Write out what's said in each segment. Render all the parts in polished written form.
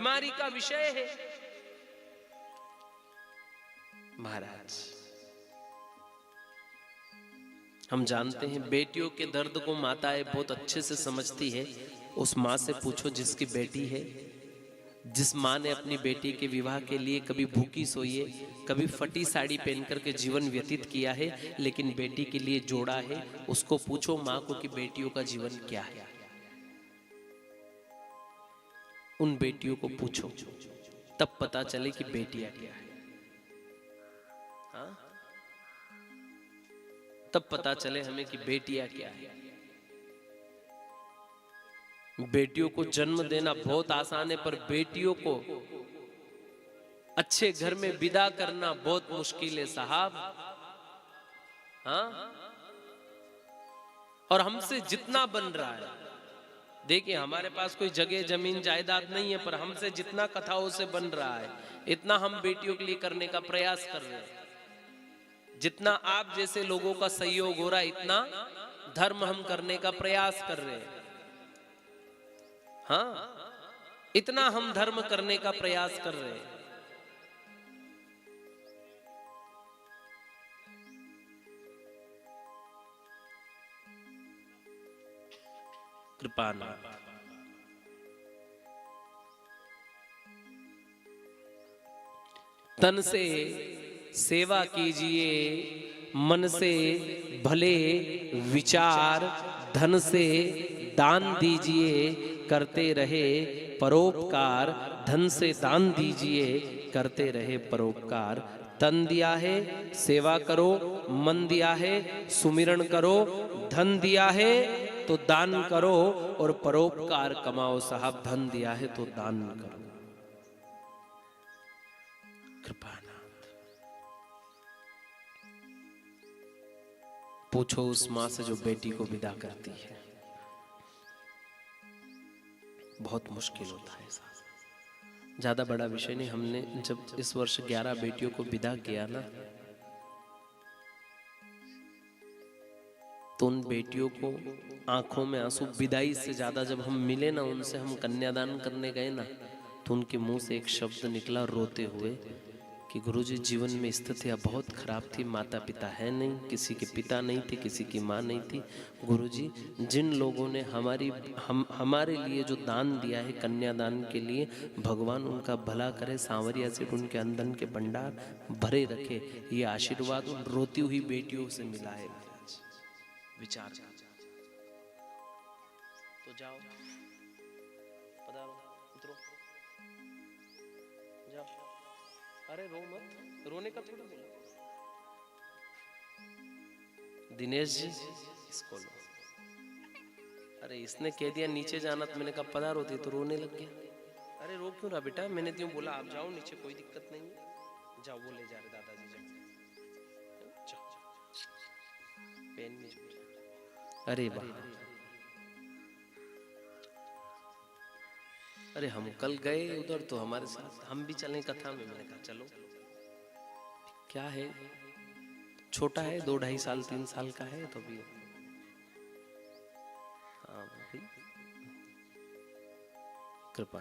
बीमारी का विषय है। महाराज, हम जानते हैं बेटियों के दर्द को माताएं बहुत अच्छे से समझती है। उस माँ से पूछो जिसकी बेटी है, जिस माँ ने अपनी बेटी के विवाह के लिए कभी भूखी सोई है, कभी फटी साड़ी पहन करके जीवन व्यतीत किया है, लेकिन बेटी के लिए जोड़ा है, उसको पूछो माँ को कि बेटियों का जीवन क्या है। उन बेटियों को पूछो, तब पता चले कि बेटियां क्या है। हाँ? तब पता चले हमें कि बेटियां क्या है। बेटियों को जन्म देना बहुत आसान है, पर बेटियों को अच्छे घर में विदा करना बहुत मुश्किल है साहब। हाँ? और हमसे जितना बन रहा है, देखिए हमारे पास कोई जगह जमीन जायदाद नहीं है, पर हमसे जितना कथाओं से बन रहा है, इतना हम बेटियों के लिए करने का प्रयास कर रहे हैं। जितना आप जैसे लोगों का सहयोग हो रहा है, इतना धर्म हम करने का प्रयास कर रहे हैं। हाँ, इतना हम धर्म करने का प्रयास कर रहे हैं। कृपा ना, तन से सेवा कीजिए, मन से भले विचार, धन से दान दीजिए, करते रहे परोपकार। धन से दान दीजिए, करते रहे परोपकार। तन दिया है सेवा करो, मन दिया है सुमिरन करो, धन दिया है तो दान करो और परोपकार कमाओ साहब। धन दिया है तो दान करो। कृपानाथ, पूछो उस मां से जो बेटी को विदा करती है। बहुत मुश्किल होता है साहब। ज्यादा बड़ा विषय नहीं। हमने जब इस वर्ष 11 बेटियों को विदा किया ना, तो उन बेटियों को आंखों में आंसू, विदाई से ज्यादा जब हम मिले ना उनसे, हम कन्यादान करने गए ना, तो उनके मुंह से एक शब्द निकला रोते हुए कि गुरुजी जीवन में स्थितियाँ बहुत खराब थी, माता पिता है नहीं, किसी के पिता नहीं थे, किसी की माँ नहीं थी। गुरुजी जिन लोगों ने हमारे लिए जो दान दिया है कन्यादान के लिए, भगवान उनका भला करे, सांवरिया से उनके अंदर के भंडार भरे रखे। ये आशीर्वाद उन रोती हुई बेटियों से मिला है। विचार तो जाओ, पधारो, उतरो, जाओ। अरे रो मत, रोने का थोड़ा बोला। दिनेश जी इसको लो। अरे इसने कह दिया नीचे जाना, तो मैंने कहा पधारो थी, तो रोने लग गया। अरे रो क्यों रहा बेटा, मैंने तो बोला आप जाओ नीचे, कोई दिक्कत नहीं है, जाओ। वो ले जा रहे दादाजी, जाओ पेन में। अरे वाह, अरे हम कल गए उधर, तो हमारे साथ हम भी चलें कथा में। मैंने कहा चलो। क्या है, छोटा है, 2-2.5 साल 3 साल का है, तो भी हाँ भाई कृपा।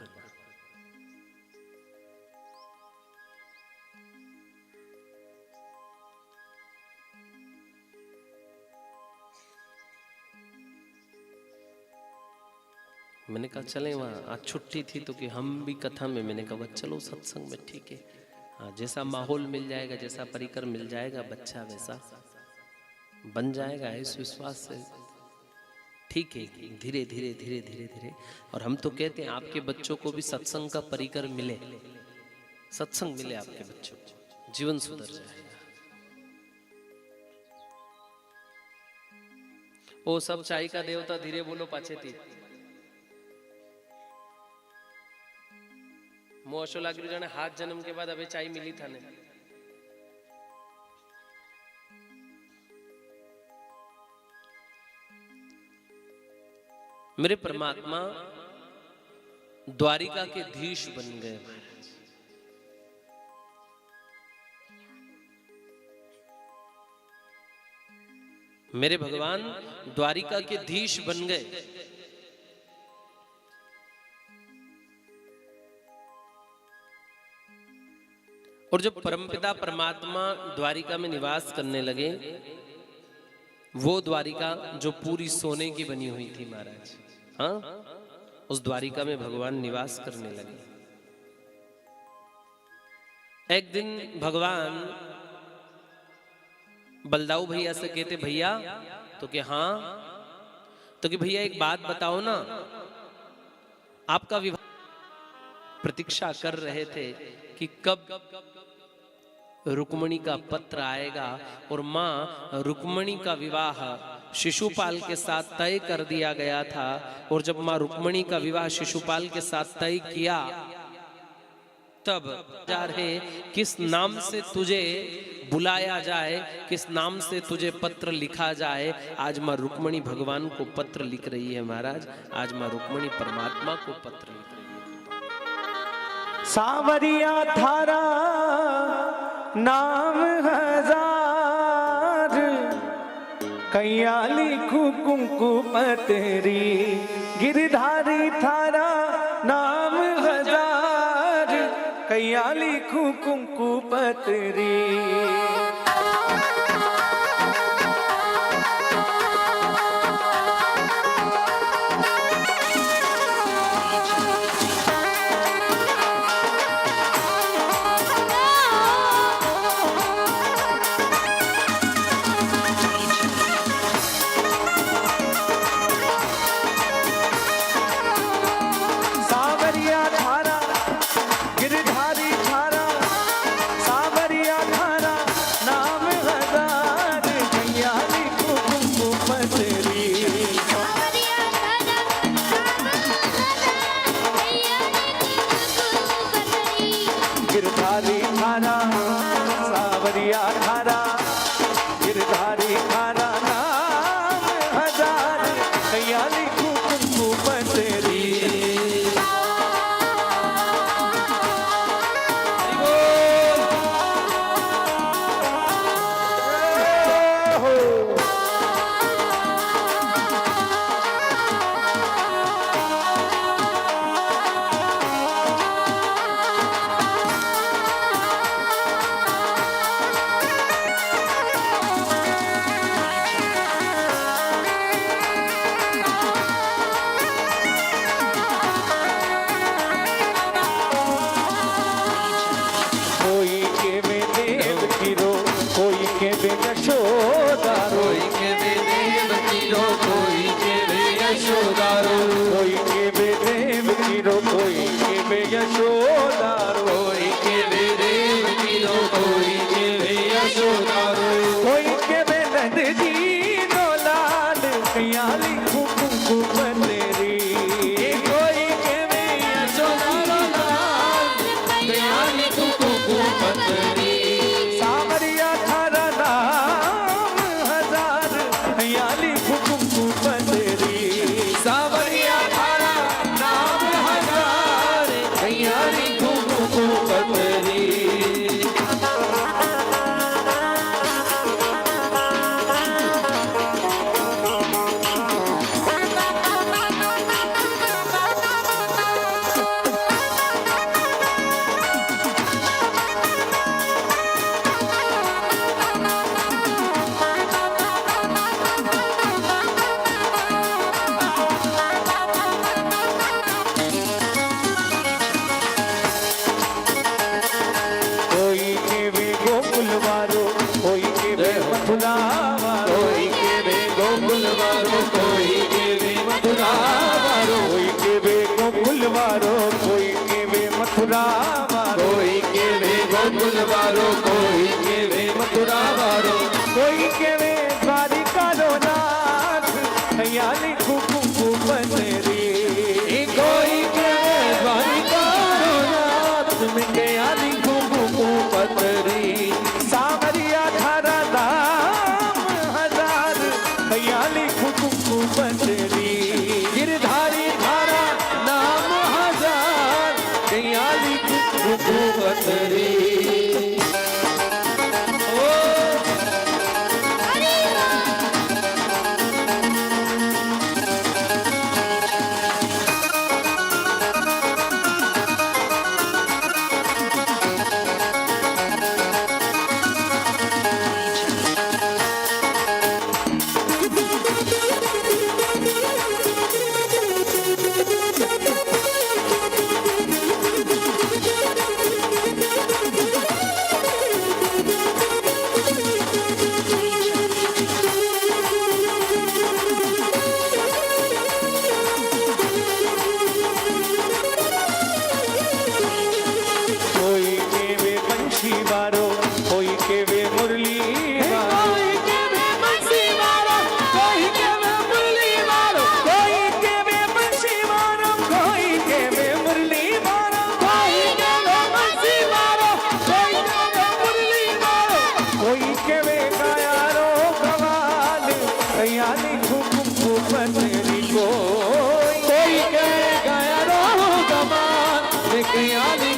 मैंने कहा चले वहाँ, आज छुट्टी थी तो कि हम भी कथा में। मैंने कहा चलो सत्संग में, ठीक है। हाँ, जैसा माहौल मिल जाएगा, जैसा परिकर मिल जाएगा, बच्चा वैसा बन जाएगा, इस विश्वास से ठीक है। धीरे धीरे धीरे धीरे धीरे। और हम तो कहते हैं आपके बच्चों को भी सत्संग का परिकर मिले, सत्संग मिले आपके बच्चों को, जीवन सुधर जाएगा। वो सब चाय का देवता, धीरे बोलो पाछे थी। मोशो लाग रही जाने, हाथ जन्म के बाद अबे चाय मिली था ने। मेरे परमात्मा द्वारिका के धीश बन गए महाराज। मेरे भगवान द्वारिका के धीश बन गए। और जब परमपिता परमात्मा द्वारिका में निवास करने लगे, वो द्वारिका जो पूरी सोने की बनी हुई थी महाराज, हाँ, उस द्वारिका में भगवान निवास करने लगे। एक दिन भगवान बलदाऊ भैया से कहते, भैया, तो कि हाँ, तो कि भैया एक बात बताओ ना, आपका विवाह प्रतीक्षा कर रहे थे कि कब रुक्मणी का पत्र आएगा, और माँ रुक्मणी का विवाह शिशुपाल के साथ तय कर दिया गया था। और जब माँ रुक्मणी का विवाह शिशुपाल के साथ तय किया, तब जा रहे किस नाम से तुझे बुलाया जाए, किस नाम से तुझे पत्र लिखा जाए। आज माँ रुक्मणी भगवान को पत्र लिख रही है महाराज, आज माँ रुक्मणी परमात्मा को पत्र लिख रही है। सावरिया थारा नाम हजार, कैया लिखू कुंकु पतरी, गिरधारी थारा नाम हजार, कैया लिखू कुंकु पतरी।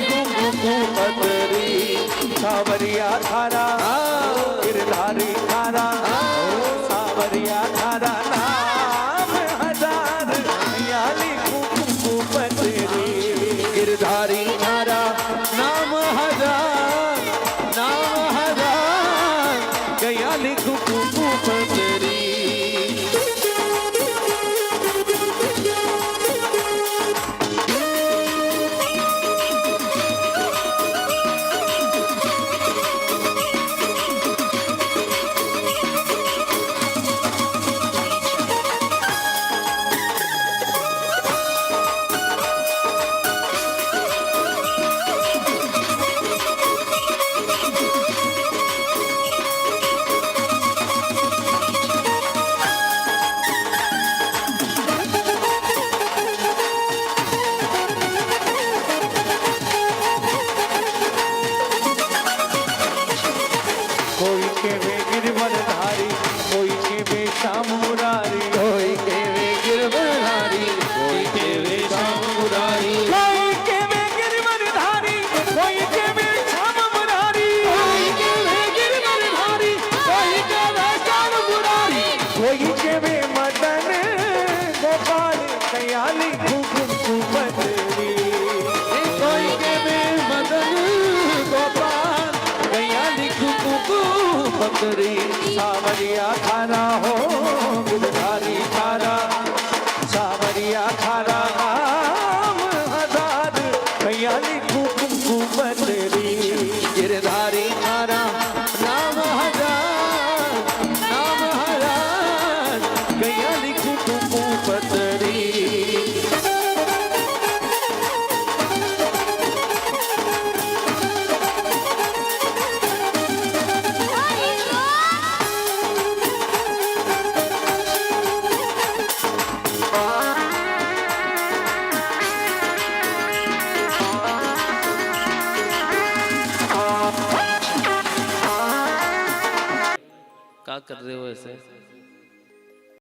कुकू पतरी सावरिया थारा गिरधारी थारा सावरिया थारा नाम हजार कयाली कुकू पतरी गिरधारी थारा नाम हजार कयाली कुकू पतरी कोई के वे गिरवरधारी कोई के वे श्याम मुरारी कोई के वे गिरवरधारी कोई के वे श्याम मुरारी कोई के वे गिरवरधारी कोई के वे श्याम मुरारी कोई के वे गिरवरधारी कोई के वे श्याम मुरारी कोई के वे मदन गोपाल कयाली कुकू पतरी कोई के वे मदन गोपाल कयाली कुकू पतरी सावरिया थारा हो गिरधारी थारा सावरिया थारा नाम हजार कयाली कुकू पतरी गिरधारी थारा नाम हजार कयाली कुकू पतरी क्या कर रहे हो ऐसे?